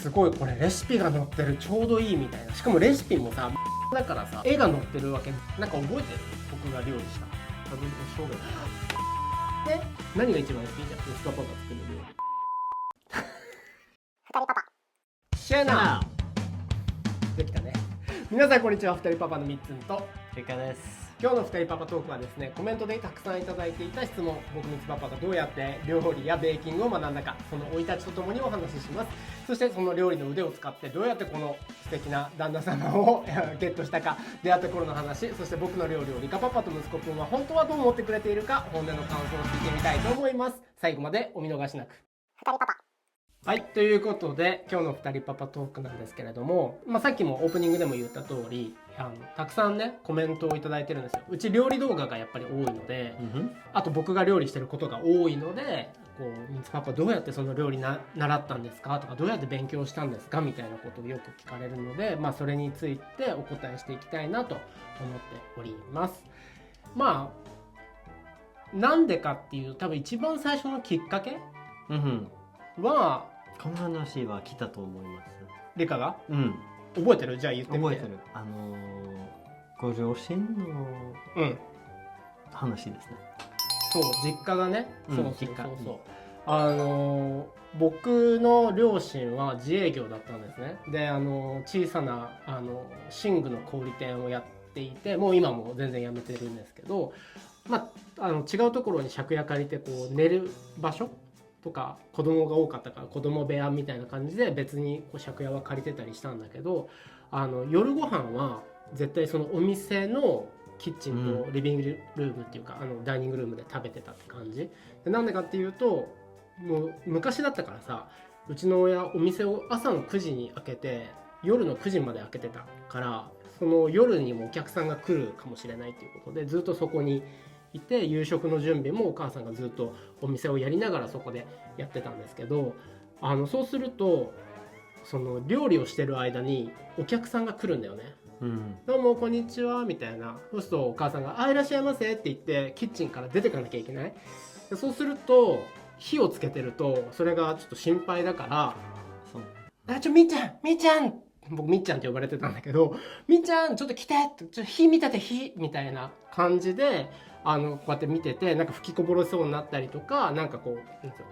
すごいこれレシピが載ってる、ちょうどいいみたいな。しかもレシピもさだからさ、絵が載ってるわけ。なんか覚えてる？僕が料理した多分生姜で何が一番好きじゃん、息子パパ作る料理。二人パパシェナできたね。皆さんこんにちは、二人パパのみっつんと結果です。今日の二人パパトークはですね、コメントでたくさんいただいていた質問、僕みつパパがどうやって料理やベーキングを学んだか、その生い立ちとともにお話しします。そしてその料理の腕を使ってどうやってこの素敵な旦那様をゲットしたか、出会った頃の話、そして僕の料理をリカパパと息子くんは本当はどう思ってくれているか、本音の感想を聞いてみたいと思います。最後までお見逃しなく。二人パパ。はい、ということで今日の二人パパトークなんですけれども、さっきもオープニングでも言った通り、たくさんねコメントをいただいてるんですよ。うち料理動画がやっぱり多いので、あと僕が料理してることが多いので、こうみつパパどうやってその料理習ったんですかとか、どうやって勉強したんですかみたいなことをよく聞かれるので、それについてお答えしていきたいなと思っております。なんでかっていう多分一番最初のきっかけは、この話は来たと思います。リカが覚えてる？じゃあ言ってみて。覚えてる。ご両親の話ですね。そう、実家がね、実家。僕の両親は自営業だったんですね。で、小さな寝具の小売店をやっていて、もう今も全然やめてるんですけど、違うところに借家借りてこう寝る場所とか、子供が多かったから子供部屋みたいな感じで別にこう借家は借りてたりしたんだけど、夜ご飯は絶対そのお店のキッチンとリビングルームっていうか、ダイニングルームで食べてたって感じで、なんでかっていうと、もう昔だったからさ、うちの親お店を朝の9時に開けて夜の9時まで開けてたから、その夜にもお客さんが来るかもしれないっていうことでずっとそこにいて、夕食の準備もお母さんがずっとお店をやりながらそこでやってたんですけど、そうするとその料理をしてる間にお客さんが来るんだよね。どうもこんにちはみたいな。そうするとお母さんがいらっしゃいませって言ってキッチンから出てかなきゃいけない。でそうすると火をつけてるとそれがちょっと心配だから、みーちゃん、僕みっちゃんって呼ばれてたんだけど、みーちゃんちょっと来て、火見てて、火みたいな感じでこうやって見てて、なんか吹きこぼれそうになったりとか、なんかこ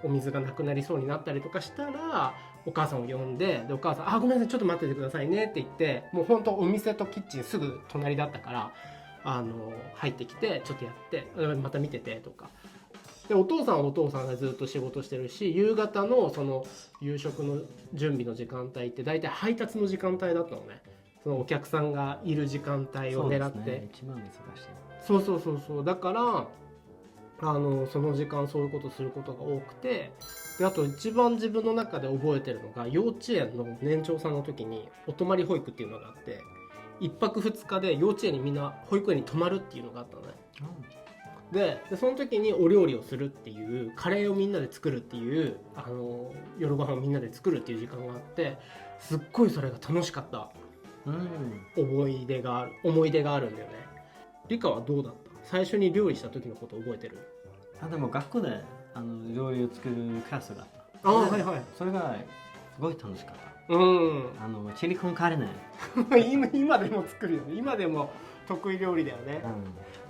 うお水がなくなりそうになったりとかしたらお母さんを呼んで、お母さんごめんなさいちょっと待っててくださいねって言って、もうほんとお店とキッチンすぐ隣だったから入ってきてちょっとやってまた見ててとかで、お父さんはお父さんがずっと仕事してるし、夕方のその夕食の準備の時間帯って大体配達の時間帯だったのね。そのお客さんがいる時間帯を狙って、一番忙しい。そうだからその時間そういうことすることが多くて、であと一番自分の中で覚えてるのが、幼稚園の年長さんの時にお泊まり保育っていうのがあって、1泊2日で幼稚園にみんな保育園に泊まるっていうのがあったのね。でその時にお料理をするっていう、カレーをみんなで作るっていう、夜ご飯をみんなで作るっていう時間があって、すっごいそれが楽しかった思い出があるんだよね。リカはどうだった？最初に料理した時のこと覚えてる？でも学校で料理を作るクラスがあった。はいはい。それがすごい楽しかった。チリコンカレーね。今でも作るよね。今でも得意料理だよね。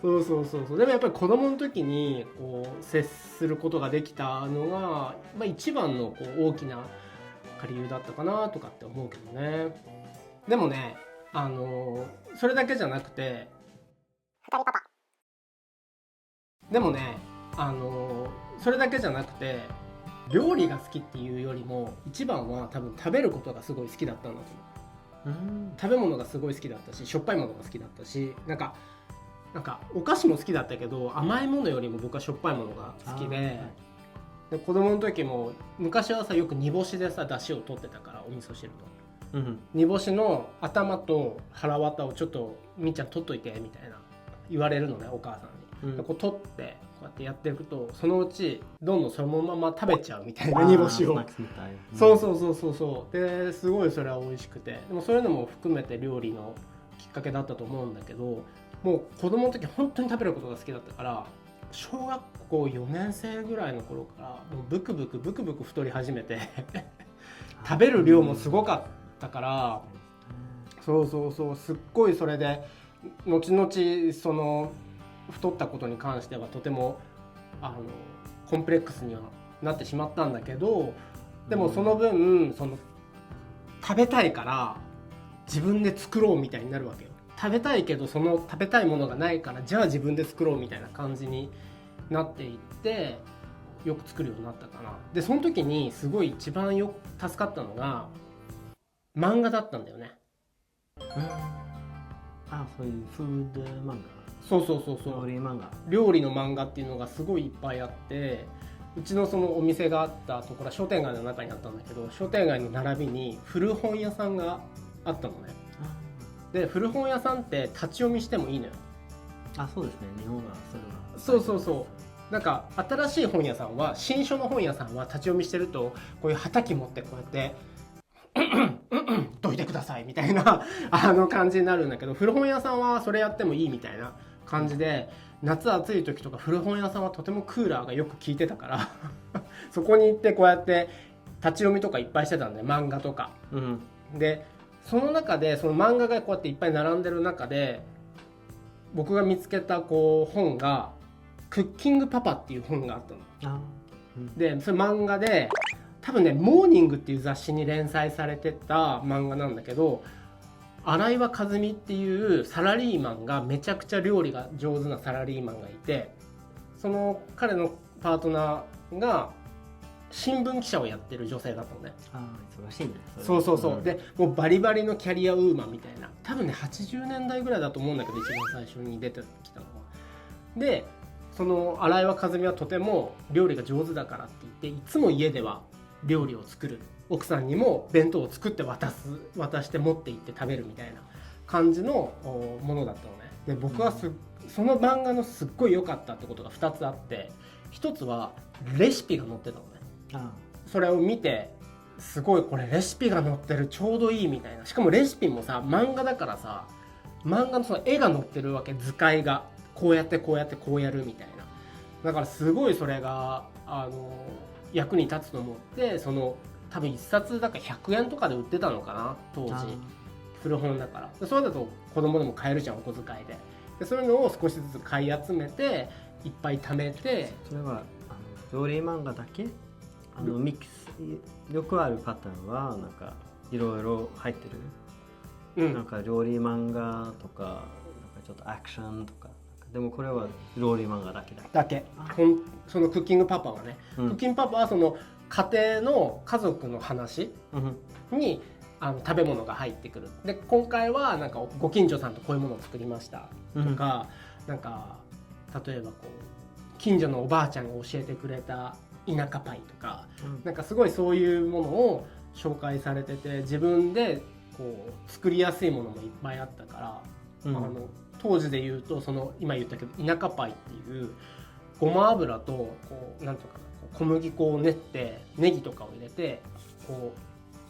そうでもやっぱり子供の時にこう接することができたのが、一番のこう大きな理由だったかなとかって思うけどね。でもね、それだけじゃなくて、それだけじゃなくて料理が好きっていうよりも一番は多分食べることがすごい好きだったんだと思う。食べ物がすごい好きだったし、しょっぱいものが好きだったし、なんかお菓子も好きだったけど、甘いものよりも僕はしょっぱいものが好きで、子供の時も昔はさ、よく煮干しでさ出汁を取ってたから、お味噌汁と、煮干しの頭と腹わたをちょっとみっちゃん取っといてみたいな言われるのね、お母さんに。こう取ってこうやってやっていくと、そのうちどんどんそのまま食べちゃうみたいな、煮干しを。そうですごいそれは美味しくて、でもそういうのも含めて料理のきっかけだったと思うんだけど、もう子供の時本当に食べることが好きだったから、小学校4年生ぐらいの頃からもうブクブク太り始めて食べる量もすごかったから、そうすっごいそれで後々その太ったことに関してはとてもコンプレックスにはなってしまったんだけど、でもその分その食べたいから自分で作ろうみたいになるわけよ。食べたいけどその食べたいものがないから、じゃあ自分で作ろうみたいな感じになっていって、よく作るようになったかな。でその時にすごい一番助かったのが漫画だったんだよね。そういうフード漫画。そう料理漫画。料理の漫画っていうのがすごいいっぱいあって、うちのそのお店があったところは商店街の中にあったんだけど、商店街の並びに古本屋さんがあったのね。で古本屋さんって立ち読みしてもいいのよ。そうですね、日本はそれがそうなんか新しい本屋さんは、新書の本屋さんは立ち読みしてるとこういう畑持ってこうやってどいてくださいみたいな感じになるんだけど、古本屋さんはそれやってもいいみたいな感じで、夏暑い時とか古本屋さんはとてもクーラーがよく効いてたからそこに行ってこうやって立ち読みとかいっぱいしてたんで、漫画とか、でその中でその漫画がこうやっていっぱい並んでる中で、僕が見つけた本がクッキングパパっていう本があったの。でそれ漫画で、多分ねモーニングっていう雑誌に連載されてた漫画なんだけど、新岩和美っていうサラリーマンが、めちゃくちゃ料理が上手なサラリーマンがいて、その彼のパートナーが新聞記者をやってる女性だったのね。忙しいね。そうでもうバリバリのキャリアウーマンみたいな、多分ね80年代ぐらいだと思うんだけど、一番最初に出てきたのは。でその新岩和美はとても料理が上手だからって言って、いつも家では料理を作る、奥さんにも弁当を作って渡して持って行って食べるみたいな感じのものだったのね。で僕はその漫画のすっごい良かったってことが2つあって、1つはレシピが載ってたのね。それを見て、すごいこれレシピが載ってる、ちょうどいいみたいな。しかもレシピもさ、漫画だからさ、漫画のその絵が載ってるわけ、図解がこうやってこうやってこうやるみたいな。だからすごいそれが役に立つと思って、その多分1冊だから100円とかで売ってたのかな当時、古本だから。それだと子供でも買えるじゃん、お小遣いで。そういうのを少しずつ買い集めて、いっぱい貯めて。それは料理漫画だけ？ミックス、よくあるパターンはなんかいろいろ入ってる、なんか料理漫画とか、なんかちょっとアクションとか、でもこれは料理漫画だけ。そのクッキングパパはね、クッキングパパはその家庭の家族の話に食べ物が入ってくる。で今回はなんかご近所さんとこういうものを作りましたとか、なんか例えば近所のおばあちゃんが教えてくれた田舎パイとか、なんかすごいそういうものを紹介されてて、自分で作りやすいものもいっぱいあったから、当時で言うと、その今言ったけど田舎パイっていうごま油となんとか小麦粉を練って、ネギとかを入れて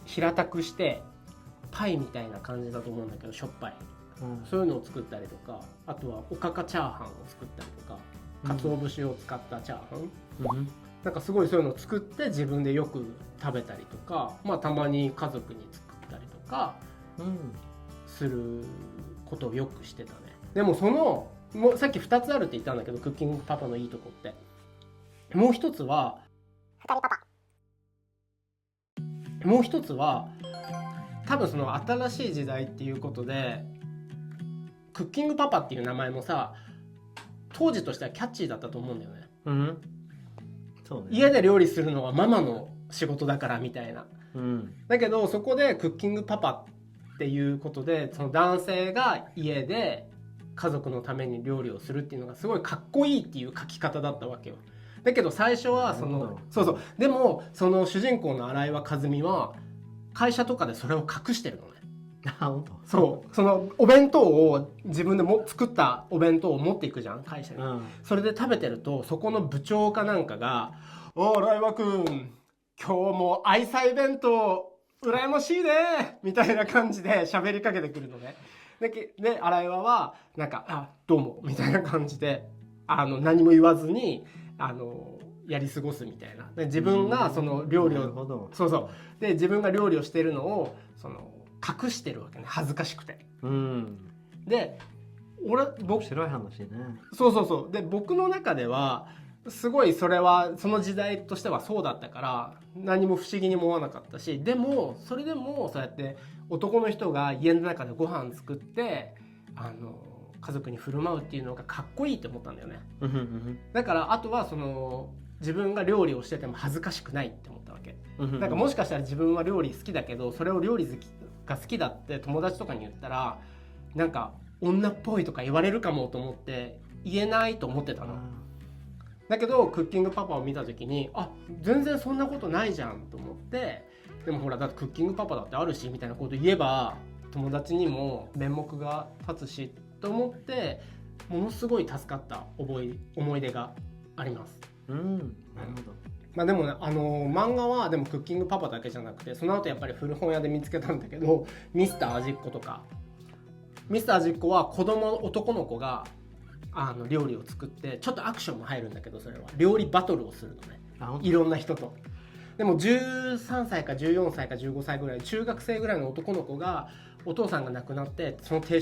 平たくしてパイみたいな感じだと思うんだけど、しょっぱい、そういうのを作ったりとか、あとはおかかチャーハンを作ったりとか、鰹節を使ったチャーハン、なんかすごいそういうのを作って自分でよく食べたりとか、たまに家族に作ったりとかすることをよくしてたね。でももうさっき2つあるって言ったんだけど、クッキングパパのいいとこって、もう一つは多分その新しい時代っていうことで、クッキングパパっていう名前もさ、当時としてはキャッチーだったと思うんだよね。そうね、家で料理するのはママの仕事だからみたいな、だけどそこでクッキングパパっていうことで、その男性が家で家族のために料理をするっていうのがすごいかっこいいっていう書き方だったわけよ。だけど最初はでもその主人公の新岩和美は会社とかでそれを隠してるのね。そのお弁当を自分で作ったお弁当を持っていくじゃん、会社に。それで食べてると、そこの部長かなんかが「おー、新岩くん、今日も愛妻弁当羨ましいね」みたいな感じで喋りかけてくるのね。で新岩はなんか「あ、どうも」みたいな感じで何も言わずにやり過ごすみたいな。で自分がその料理なるほど。そうそうで自分が料理をしてるのをその隠してるわけね、恥ずかしくて。で面白い話ね。そうで僕の中ではすごいそれはその時代としてはそうだったから何も不思議に思わなかったし、でもそれでもそうやって男の人が家の中でご飯作って家族に振る舞うっていうのがかっこいいって思ったんだよね。だからあとはその自分が料理をしてても恥ずかしくないって思ったわけ。なんかもしかしたら自分は料理好きだけどそれを料理が好きだって友達とかに言ったらなんか女っぽいとか言われるかもと思って言えないと思ってたの。だけどクッキングパパを見た時に全然そんなことないじゃんと思って、でもほらだってクッキングパパだってあるしみたいなこと言えば友達にも面目が立つしと思ってものすごい助かった思い出があります。なるほど。でもね漫画はでもクッキングパパだけじゃなくてその後やっぱり古本屋で見つけたんだけどミスター味っ子とか。ミスター味っ子は男の子が料理を作ってちょっとアクションも入るんだけどそれは料理バトルをするのね、いろんな人と。でも13歳か14歳か15歳ぐらい中学生ぐらいの男の子がお父さんが亡くなってその定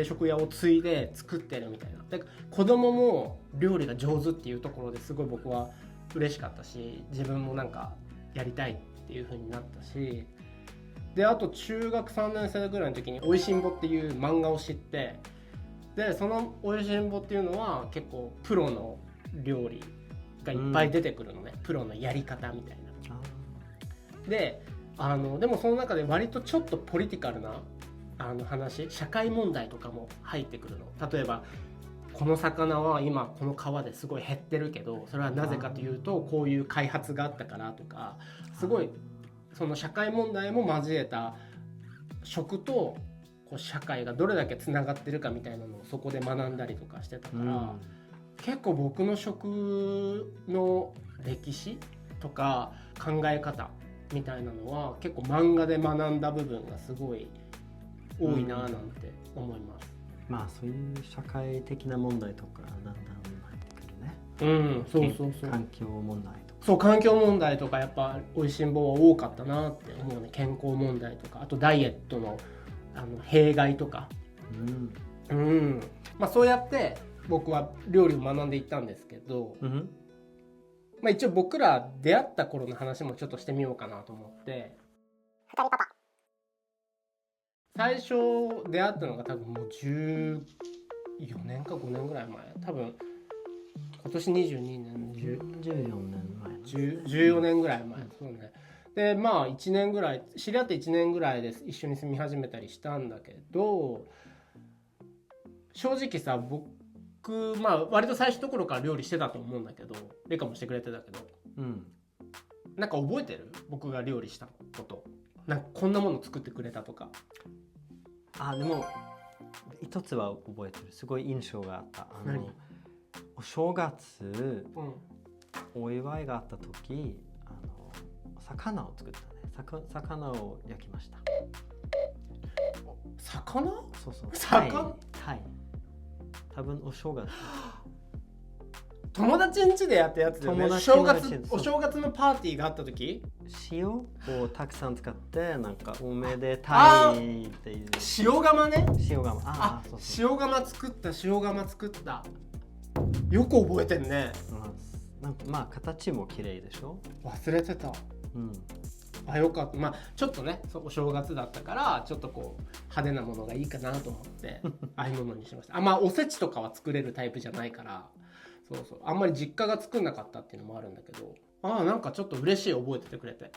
食屋を継いで作ってるみたいな。で子供も料理が上手っていうところですごい僕は嬉しかったし自分もなんかやりたいっていう風になったし、であと中学3年生ぐらいの時に「おいしんぼ」っていう漫画を知って、でその「おいしんぼ」っていうのは結構プロの料理がいっぱい出てくるのね、プロのやり方みたいな。ででもその中で割とちょっとポリティカルな話、社会問題とかも入ってくるの。例えばこの魚は今この川ですごい減ってるけどそれはなぜかというとこういう開発があったからとか、すごいその社会問題も交えた食とこう社会がどれだけつながってるかみたいなのをそこで学んだりとかしてたから、結構僕の食の歴史とか考え方みたいなのは結構漫画で学んだ部分がすごい多いななんて思います。そういう社会的な問題とかだんだん入ってくるね。そう環境問題とか。そう環境問題とかやっぱおいしんぼは多かったなって思うね。健康問題とかあとダイエットの弊害とか。そうやって僕は料理を学んでいったんですけど、一応僕ら出会った頃の話もちょっとしてみようかなと思って。最初出会ったのが多分もう14年か5年ぐらい前、多分今年22年14年前14年ぐらい前、そうね。で1年ぐらい知り合って1年ぐらいで一緒に住み始めたりしたんだけど、正直さ僕割と最初の頃から料理してたと思うんだけど、レカもしてくれてたけど、なんか覚えてる？僕が料理したこと、なんかこんなもの作ってくれたとか。でも一つは覚えてる。すごい印象があった。お正月、お祝いがあった時魚を作ったね。魚を焼きました。魚？そう魚？はい。多分お正月。友達ん家でやったやつだよね。お正月のパーティーがあった時、塩をたくさん使ってなんかおめでたいっていう。塩釜ね。塩釜。塩釜作った。よく覚えてんね。なんか形も綺麗でしょ。忘れてた。よかった。ちょっとねお正月だったからちょっとこう派手なものがいいかなと思ってああいうものにしました。おせちとかは作れるタイプじゃないから、あんまり実家が作んなかったっていうのもあるんだけど、なんかちょっと嬉しい、覚えててくれて。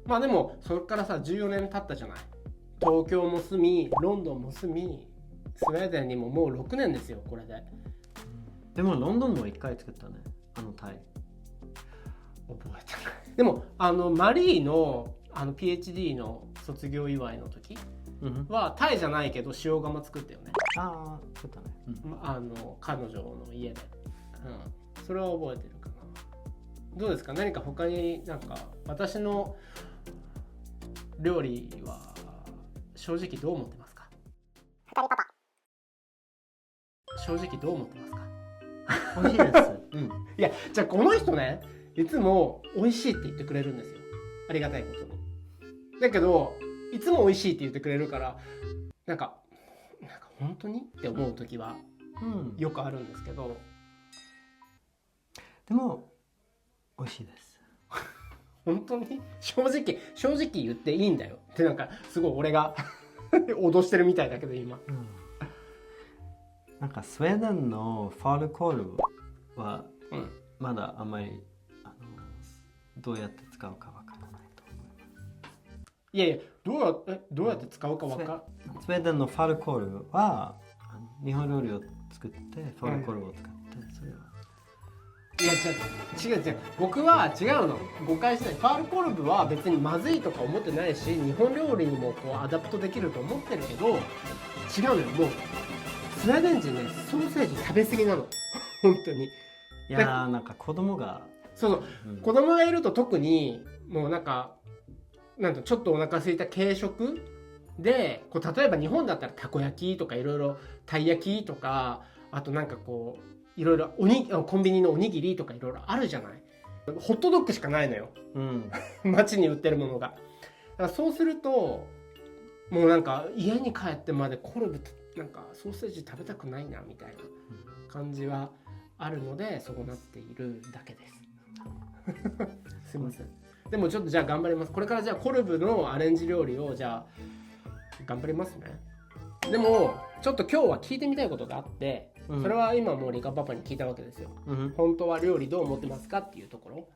でもそれからさ14年経ったじゃない。東京も住みロンドンも住みスウェーデンにももう6年ですよこれで。でもロンドンも1回作ったね。タイ覚えてない。でもマリーのPhD の卒業祝いの時はタイじゃないけど塩釜作ったよね。作ったね。彼女の家で、それは覚えてるかな。どうですか？何か他になんか私の料理は正直どう思ってますか？正直どう思ってますか？美味しいです。うん、いやじゃあこの人ねいつも美味しいって言ってくれるんですよ、ありがたいことに。だけどいつも美味しいって言ってくれるからなんか本当にって思う時はよくあるんですけど、でも美味しいです。本当に正直言っていいんだよってなんかすごい俺が脅してるみたいだけど今、なんかスウェーデンのファールコールはまだあんまりどうやって使うかわからないと思います。いやいやどうやって使うかわかスウェーデンのファールコールは日本料理を作ってファールコールを使って、それはいや違う僕は違うの、誤解しない。ファールコルブは別にまずいとか思ってないし日本料理にもこうアダプトできると思ってるけど、違うのよ。もうスウェーデン人ねソーセージ食べ過ぎなの本当に。いやーなんか子供が子供がいると特にもうなんかちょっとお腹空いた軽食でこう例えば日本だったらたこ焼きとかいろいろたい焼きとか、あとなんかこういろいろコンビニのおにぎりとかいろいろあるじゃない。ホットドッグしかないのよ、街に売ってるものが。だからそうするともうなんか家に帰ってまでコルブなんかソーセージ食べたくないなみたいな感じはあるのでそうなっているだけですすいません。でもちょっとじゃあ頑張ります。これからじゃあコルブのアレンジ料理をじゃあ頑張りますね。でもちょっと今日は聞いてみたいことがあって、それは今もうリカパパに聞いたわけですよ、本当は料理どう思ってますかっていうところ。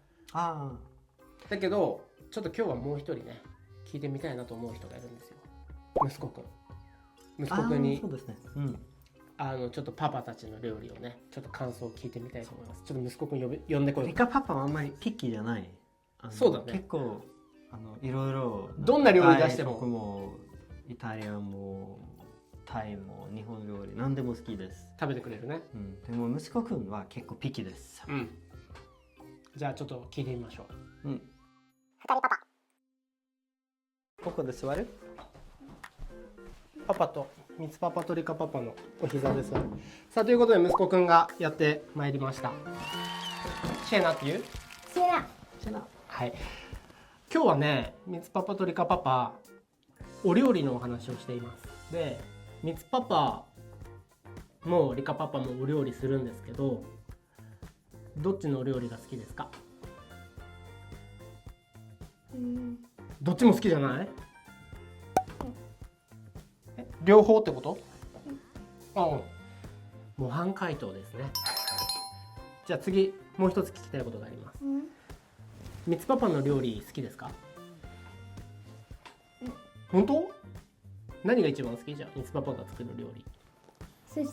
だけどちょっと今日はもう一人ね聞いてみたいなと思う人がいるんですよ。息子くんにそうですね、ちょっとパパたちの料理をねちょっと感想を聞いてみたいと思います。ちょっと息子くん呼んでこよう。リカパパはあんまりピッキーじゃない。そうだね。結構いろいろどんな料理出しても僕もイタリアンもタイも日本料理何でも好きです。食べてくれるね、でも息子くんは結構ピッキーです。じゃあちょっと聞いてみましょう。二人パパ。ここで座る？パパとミツパパとリカパパのお膝で座る。さあということで息子くんがやってまいりました。シェナっていう？シェナ。はい。今日はねミツパパとリカパパお料理のお話をしています。でミツパパもリカパパもお料理するんですけど、どっちのお料理が好きですか？どっちも好きじゃない？両方ってこと？模範解答ですね。じゃあ次もう一つ聞きたいことがあります。ミツパパの料理好きですか？本当？何が一番好き？じゃあミツパパが作る料理。寿司。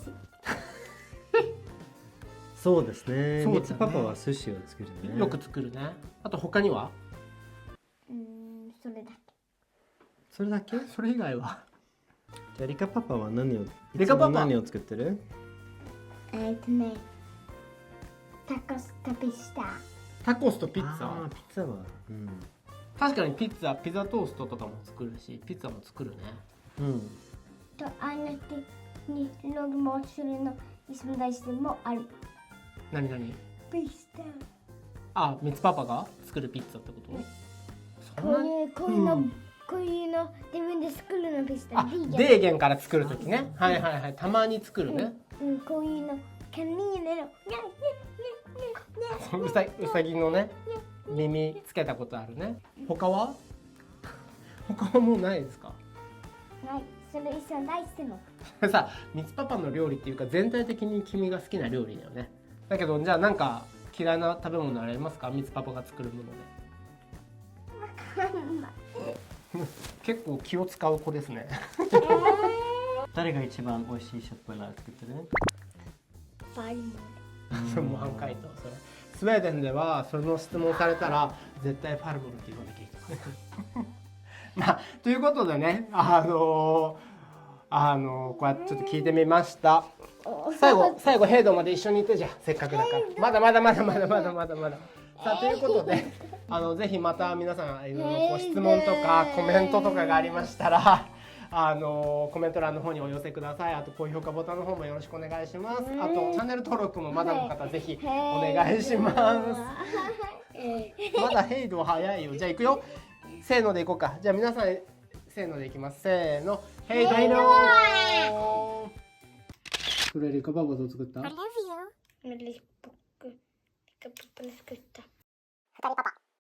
そうですね。そうだね。ミツパパは寿司を作るね。よく作るね。あと他には？それだけ。それだけ？それ以外は？じゃあリカパパは何を何を作ってる？タコスとピザ。タコスとピッツァ。ピッツァは、確かにピザトーストとかも作るしピッツァも作るね。とにログもするの存在してもある。何？ピザ。ミツパパが作るピッツァってこと？こういうの自分で作るのピザ。デーゲンから作るときね。はい。たまに作るね。こういうのカニ入れる。うさぎのね耳つけたことあるね。他はもうないですか？はい、それ一緒大好きの。さあミツパパの料理っていうか全体的に君が好きな料理だよね。だけどじゃあなんか嫌いな食べ物ありますか？ミツパパが作るもので。結構気を使う子ですね。誰が一番美味しいショップラー作ってる？パリモそれ模範解答。それスウェーデンではその質問されたら絶対ファルモルって言わなきゃいけない。まあということでねこうやってちょっと聞いてみました。最後ヘイドまで一緒にいてじゃせっかくだからまだ。さあということでぜひまた皆さんいろいろご質問とかコメントとかがありましたらコメント欄の方にお寄せください。あと高評価ボタンの方もよろしくお願いします。あとチャンネル登録もまだの方ぜひお願いします。まだヘイド早いよ。じゃあ行くよ。せーので行こうか。じゃあ皆さんせーので行きます。せーの。ヘイドー。それリカババどう作った？ I love you. 2人パパ。